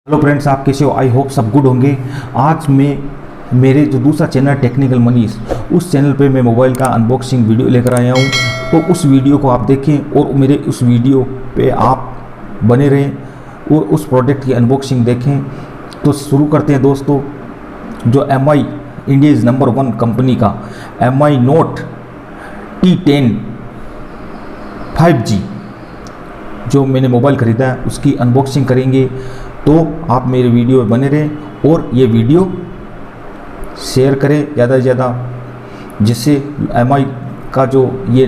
Hello friends, आप कैसे हो? आई होप सब गुड होंगे। आज मैं मेरे जो दूसरा चैनल टेक्निकल मनीष, उस चैनल पे मैं मोबाइल का अनबॉक्सिंग वीडियो लेकर आया हूँ। तो उस वीडियो को आप देखें और मेरे उस वीडियो पे आप बने रहें और उस प्रोडक्ट की अनबॉक्सिंग देखें। तो शुरू करते हैं दोस्तों। जो MI इंडियाज़ नंबर 1 कंपनी का MI Note T10 5G जो मैंने मोबाइल ख़रीदा है उसकी अनबॉक्सिंग करेंगे। तो आप मेरे वीडियो में बने रहें और ये वीडियो शेयर करें ज़्यादा से ज़्यादा, जिससे MI का जो ये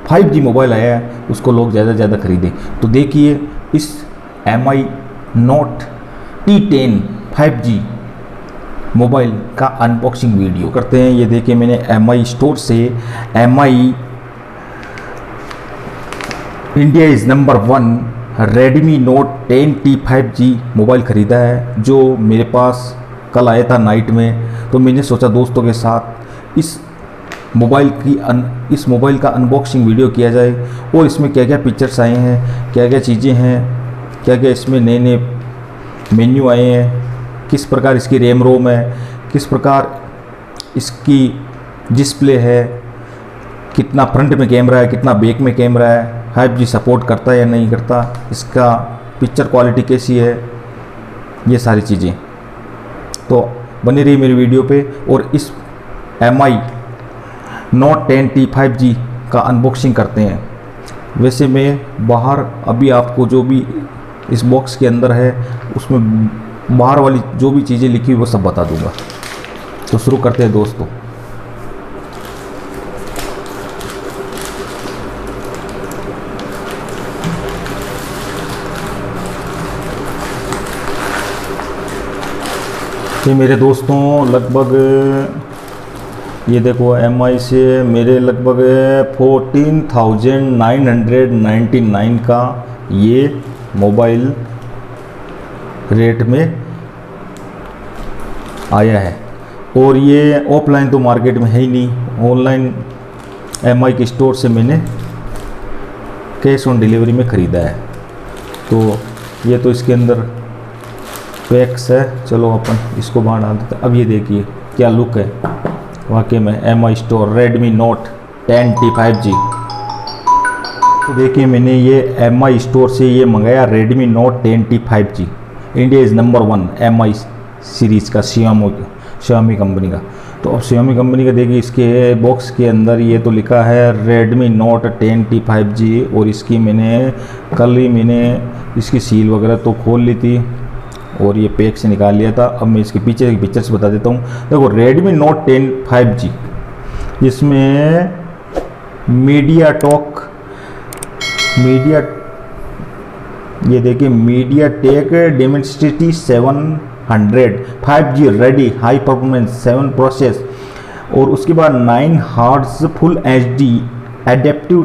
5G मोबाइल आया है उसको लोग ज़्यादा से ज़्यादा ख़रीदें। तो देखिए इस MI Note T10 5G mobile का अनबॉक्सिंग वीडियो करते हैं। ये देखिए मैंने MI स्टोर से MI India is number 1 Redmi Note 10T 5G mobile ख़रीदा है, जो मेरे पास कल आया था नाइट में। तो मैंने सोचा दोस्तों के साथ इस मोबाइल का अनबॉक्सिंग वीडियो किया जाए और इसमें क्या क्या फीचर्स आए हैं, क्या क्या चीज़ें हैं, क्या क्या इसमें नए नए मेन्यू आए हैं, किस प्रकार इसकी रैम रोम है, किस प्रकार इसकी डिस्प्ले है, कितना फ्रंट में कैमरा है, कितना बैक में कैमरा है, 5G सपोर्ट करता है या नहीं करता, इसका पिक्चर क्वालिटी कैसी है, ये सारी चीज़ें। तो बनी रही मेरी वीडियो पे और इस MI Note 10T 5G का अनबॉक्सिंग करते हैं। वैसे मैं बाहर अभी आपको जो भी इस बॉक्स के अंदर है उसमें बाहर वाली जो भी चीज़ें लिखी हुई वो सब बता दूंगा। तो शुरू करते हैं दोस्तों। ये मेरे दोस्तों लगभग ये देखो MI से मेरे लगभग 14,999 का ये मोबाइल रेट में आया है। और ये ऑफलाइन तो मार्केट में है ही नहीं, ऑनलाइन MI के स्टोर से मैंने कैश ऑन डिलीवरी में ख़रीदा है। तो ये तो इसके अंदर पैक्स है, चलो अपन इसको बाहर डाल देते हैं। अब ये देखिए क्या लुक है वाकई में MI store Redmi Note 10T 5G। तो देखिए मैंने ये MI स्टोर से ये मंगाया Redmi Note 10T 5G, India is number 1 MI series का Xiaomi कंपनी का। तो अब Xiaomi कंपनी का देखिए इसके बॉक्स के अंदर ये तो लिखा है Redmi Note 10T 5G। और इसकी कल ही मैंने इसकी सील वगैरह तो खोल ली थी और ये पैक से निकाल लिया था। अब मैं इसके पीछे के पिक्चर्स बता देता हूँ। देखो Redmi Note 10 5G, जिसमें ये देखिए MediaTek Dimensity 700 5G ready high performance 7 process. और उसके बाद 9 hertz full HD adaptive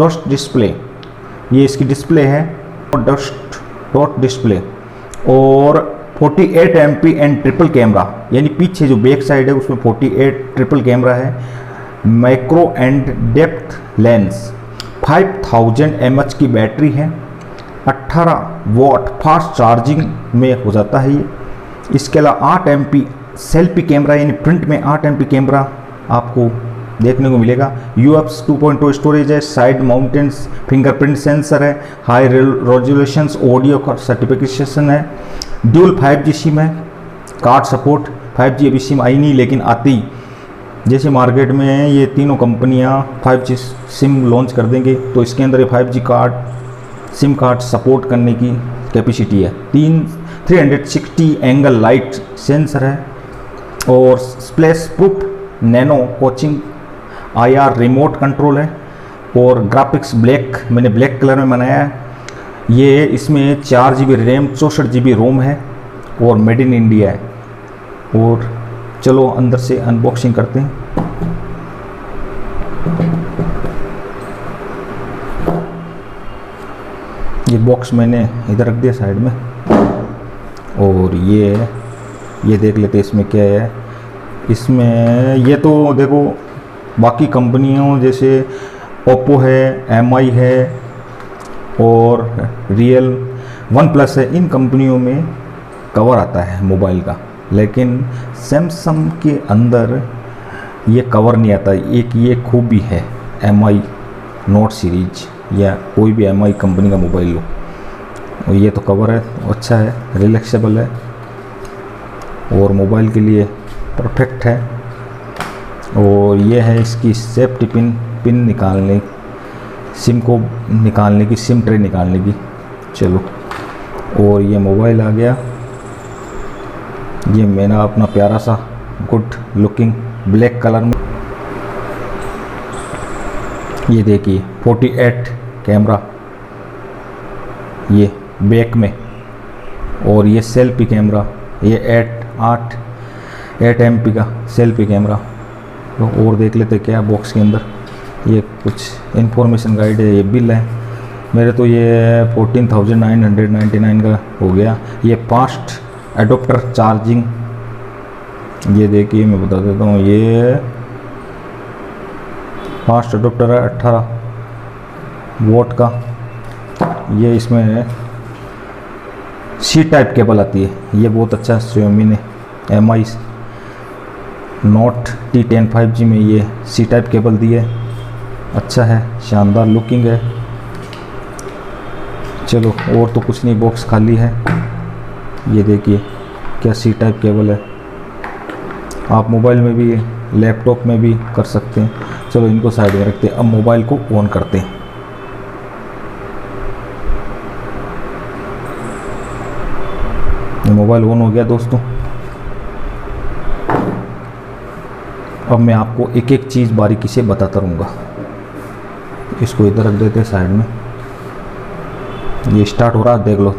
dust display, ये इसकी डिस्प्ले है डॉट डिस्प्ले। और 48 MP एंड ट्रिपल कैमरा, यानी पीछे जो बैक साइड है उसमें 48 ट्रिपल कैमरा है। Macro and depth lens, 5000 mAh की बैटरी है, 18 वॉट फास्ट चार्जिंग में हो जाता है ये। इसके अलावा 8 MP सेल्फी कैमरा, यानी फ्रंट में 8 MP कैमरा आपको देखने को मिलेगा। UFS 2.2 स्टोरेज है, साइड माउंटेंस फिंगरप्रिंट सेंसर है, हाई रेजोल्यूशंस ऑडियो का सर्टिफिकेशन है, ड्यूल 5G सिम है, कार्ड सपोर्ट। 5G अभी सिम आई नहीं लेकिन आती जैसे मार्केट में ये तीनों कंपनियां 5G सिम लॉन्च कर देंगे तो इसके अंदर ये 5G सिम कार्ड सपोर्ट करने की कैपेसिटी है। 360 एंगल लाइट सेंसर है और splash proof nano coaching IR remote control है। और ग्राफिक्स मैंने ब्लैक कलर में बनाया है। ये इसमें 4 GB रैम 64 GB रोम है और मेड इन इंडिया है। और चलो अंदर से अनबॉक्सिंग करते हैं। ये बॉक्स मैंने इधर रख दिया साइड में। और ये देख लेते हैं इसमें क्या है। इसमें ये तो देखो बाकी कंपनियों जैसे ओप्पो है, MI है और वन प्लस है, इन कंपनियों में कवर आता है मोबाइल का, लेकिन सैमसंग के अंदर ये कवर नहीं आता। एक ये खूबी है MI नोट सीरीज या कोई भी MI कंपनी का मोबाइल लो, और ये तो कवर है, अच्छा है, रिलैक्सेबल है और मोबाइल के लिए परफेक्ट है। और ये है इसकी सेफ्टी पिन निकालने, सिम को निकालने की, सिम ट्रे निकालने की। चलो, और ये मोबाइल आ गया, ये मेरा अपना प्यारा सा गुड लुकिंग ब्लैक कलर में। ये देखिए 48 कैमरा ये बैक में, और ये सेल्फी कैमरा, ये 8 MP का सेल्फी कैमरा। तो और देख लेते क्या बॉक्स के अंदर, ये कुछ इन्फॉर्मेशन गाइड है, ये बिल है। मेरे तो ये 14,999 का हो गया। ये फास्ट एडोप्टर चार्जिंग, ये देखिए मैं बता देता हूँ, ये फास्ट एडोप्टर है 18 वोट का। ये इसमें C टाइप केबल आती है, ये बहुत अच्छा Xiaomi ने MI Note T10 5G में ये C टाइप केबल दी है, अच्छा है, शानदार लुकिंग है। चलो, और तो कुछ नहीं, बॉक्स खाली है। ये देखिए क्या C टाइप केबल है, आप मोबाइल में भी लैपटॉप में भी कर सकते हैं। चलो, इनको साइड में रखते हैं, अब मोबाइल को ऑन करते हैं। मोबाइल ऑन हो गया दोस्तों। अब मैं आपको एक एक चीज़ बारीकी से बताता रहूँगा। इसको इधर रख देते हैं साइड में। ये स्टार्ट हो रहा है, देख लो,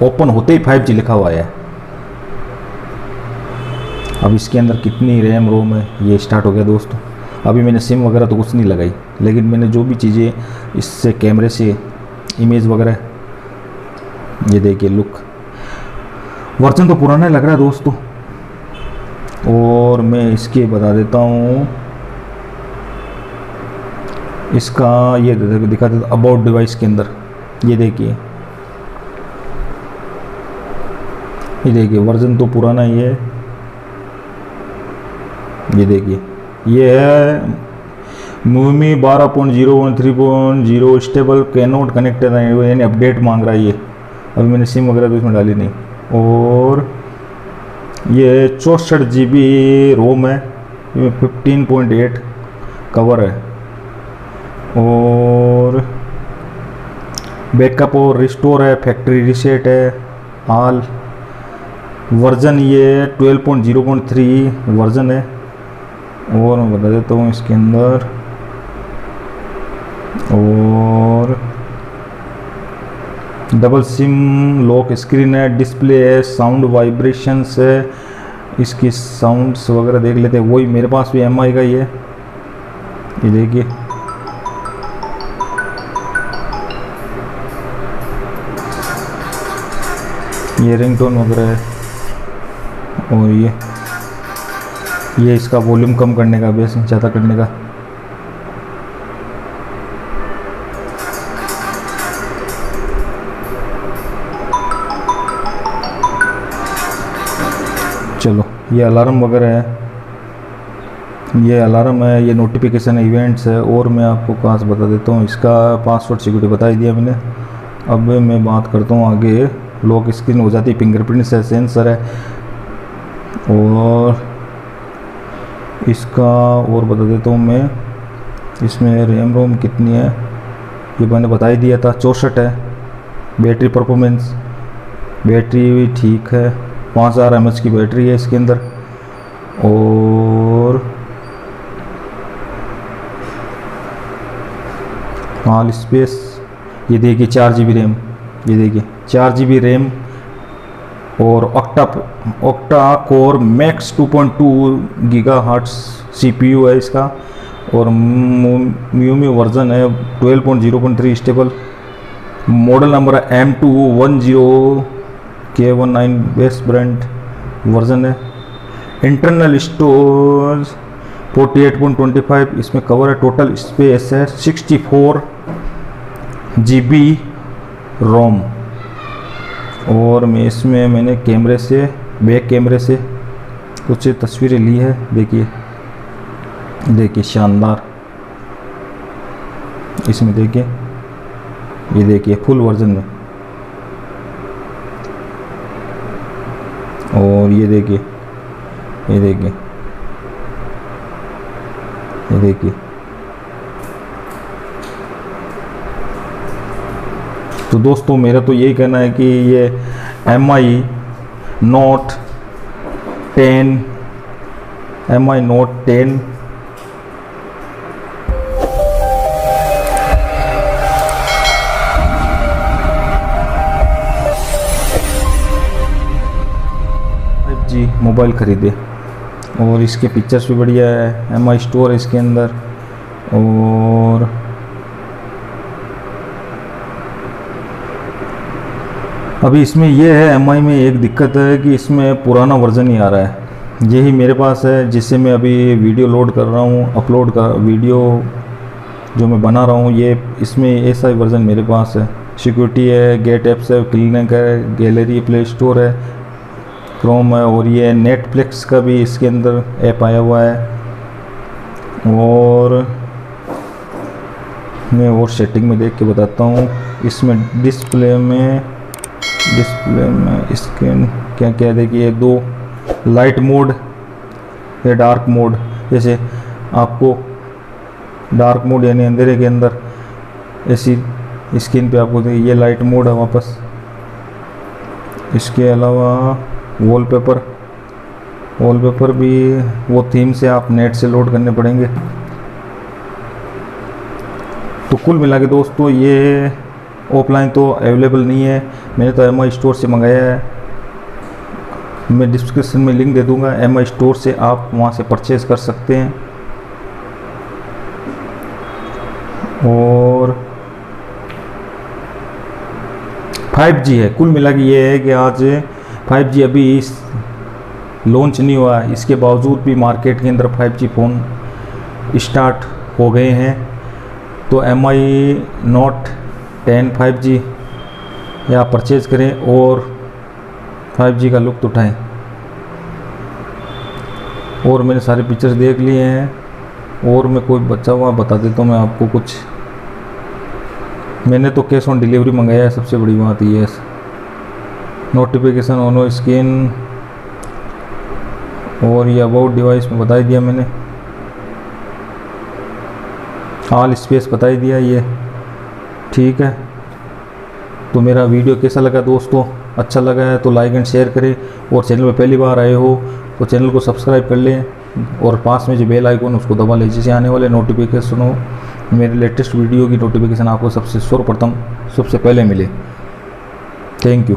ओपन होते ही 5G लिखा हुआ है। अब इसके अंदर कितनी रैम रोम है, ये स्टार्ट हो गया दोस्तों। अभी मैंने सिम वगैरह तो कुछ नहीं लगाई, लेकिन मैंने जो भी चीज़ें इससे कैमरे से इमेज वगैरह, ये देखिए लुक, वर्जन तो पुराना लग रहा है दोस्तों। और मैं इसके बता देता हूँ, इसका ये दिखा देता अबाउट डिवाइस के अंदर। ये देखिए वर्जन तो पुराना ही है। ये देखिए ये है MIUI 12.0.3.0 स्टेबल कैनोट कनेक्टेड, यानी अपडेट मांग रहा है ये। अभी मैंने सिम वगैरह तो इसमें डाली नहीं। और ये 64 GB रोम है, 15.8 कवर है। और बैकअप और रिस्टोर है, फैक्ट्री रीसेट है, ऑल। वर्जन ये 12.0.3 वर्जन है। और मैं बता देता हूँ इसके अंदर, और डबल सिम लॉक स्क्रीन है, डिस्प्ले है, साउंड वाइब्रेशंस है, इसकी साउंड्स वगैरह देख लेते हैं। वही मेरे पास भी MI का ही है, ये देखिए। ये रिंगटोन वगैरह है, और ये इसका वॉल्यूम कम करने का, बेस ज़्यादा करने का। चलो, ये अलार्म वगैरह है, ये अलार्म है, ये नोटिफिकेशन इवेंट्स है। और मैं आपको खास बता देता हूँ, इसका पासवर्ड सिक्योरिटी बता ही दिया मैंने। अब मैं बात करता हूँ आगे। लॉक स्क्रीन हो जाती है, फिंगरप्रिंट है, सेंसर है। और इसका और बता देता हूँ मैं, इसमें रैम रोम कितनी है ये मैंने बता ही दिया था, 64 है। बैटरी परफॉर्मेंस, बैटरी भी ठीक है, 5000 mAh की बैटरी है इसके अंदर। और ऑल स्पेस, ये देखिए 4 GB रैम, ये देखिए 4 GB रैम। और octa core max 2.2 GHz CPU है इसका। और MIUI वर्जन है 12.0.3 स्टेबल। मॉडल नंबर है M210K19 बेस ब्रांड वर्जन है। इंटरनल स्टोरेज 48.25 इसमें कवर है। टोटल स्पेस है 64 GB रोम। और मैं इसमें मैंने कैमरे से, बैक कैमरे से कुछ तस्वीरें ली है। देखिए शानदार, इसमें देखिए, ये देखिए फुल वर्जन में। और ये देखिए, ये देखिए, ये देखिए। तो दोस्तों मेरा तो यही कहना है कि ये MI Note 10 5G मोबाइल ख़रीदे। और इसके पिक्चर्स भी बढ़िया है, MI स्टोर है इसके अंदर। और अभी इसमें ये है, MI में एक दिक्कत है कि इसमें पुराना वर्ज़न ही आ रहा है। यही मेरे पास है जिससे मैं अभी वीडियो लोड कर रहा हूँ, अपलोड कर वीडियो जो मैं बना रहा हूँ, ये इसमें ऐसा ही वर्ज़न मेरे पास है। सिक्योरिटी है, गेट एप्स है, क्लिनिक है, गैलरी, प्ले स्टोर है, क्रोम है, और ये नेटफ्लिक्स का भी इसके अंदर ऐप आया हुआ है। और मैं और सेटिंग में देख के बताता हूँ। इसमें डिस्प्ले में स्क्रीन क्या क्या देखिए, 2 लाइट मोड या डार्क मोड। जैसे आपको डार्क मोड यानी अंधेरे के अंदर ऐसी स्क्रीन पे आपको देखिए, ये लाइट मोड है वापस। इसके अलावा वॉलपेपर भी वो थीम से आप नेट से लोड करने पड़ेंगे। तो कुल मिला के दोस्तों ये ऑफलाइन तो अवेलेबल नहीं है, मैंने तो MI स्टोर से मंगाया है। मैं डिस्क्रिप्शन में लिंक दे दूंगा, MI स्टोर से आप वहाँ से परचेज़ कर सकते हैं। और 5G है, कुल मिला के ये है कि आज 5G अभी लॉन्च नहीं हुआ है, इसके बावजूद भी मार्केट के अंदर 5G फ़ोन स्टार्ट हो गए हैं। तो MI Note 10 5G या परचेज़ करें और 5G का लुत्फ़ उठाएं। और मैंने सारे पिक्चर्स देख लिए हैं, और मैं कोई बचा हुआ बता देता हूँ मैं आपको कुछ। मैंने तो कैश ऑन डिलीवरी मंगाया है, सबसे बड़ी बात ये है। नोटिफिकेशन ऑन स्क्रीन और ये अबाउट डिवाइस में बता दिया मैंने, ऑल स्पेस बता ही दिया ये, ठीक है। तो मेरा वीडियो कैसा लगा दोस्तों, अच्छा लगा है तो लाइक एंड शेयर करें, और चैनल में पहली बार आए हो तो चैनल को सब्सक्राइब कर लें, और पास में जो बेल आइकन उसको दबा लें, जिससे आने वाले नोटिफिकेशन हो, मेरे लेटेस्ट वीडियो की नोटिफिकेशन आपको सबसे सर्वप्रथम सबसे पहले मिले। Thank you.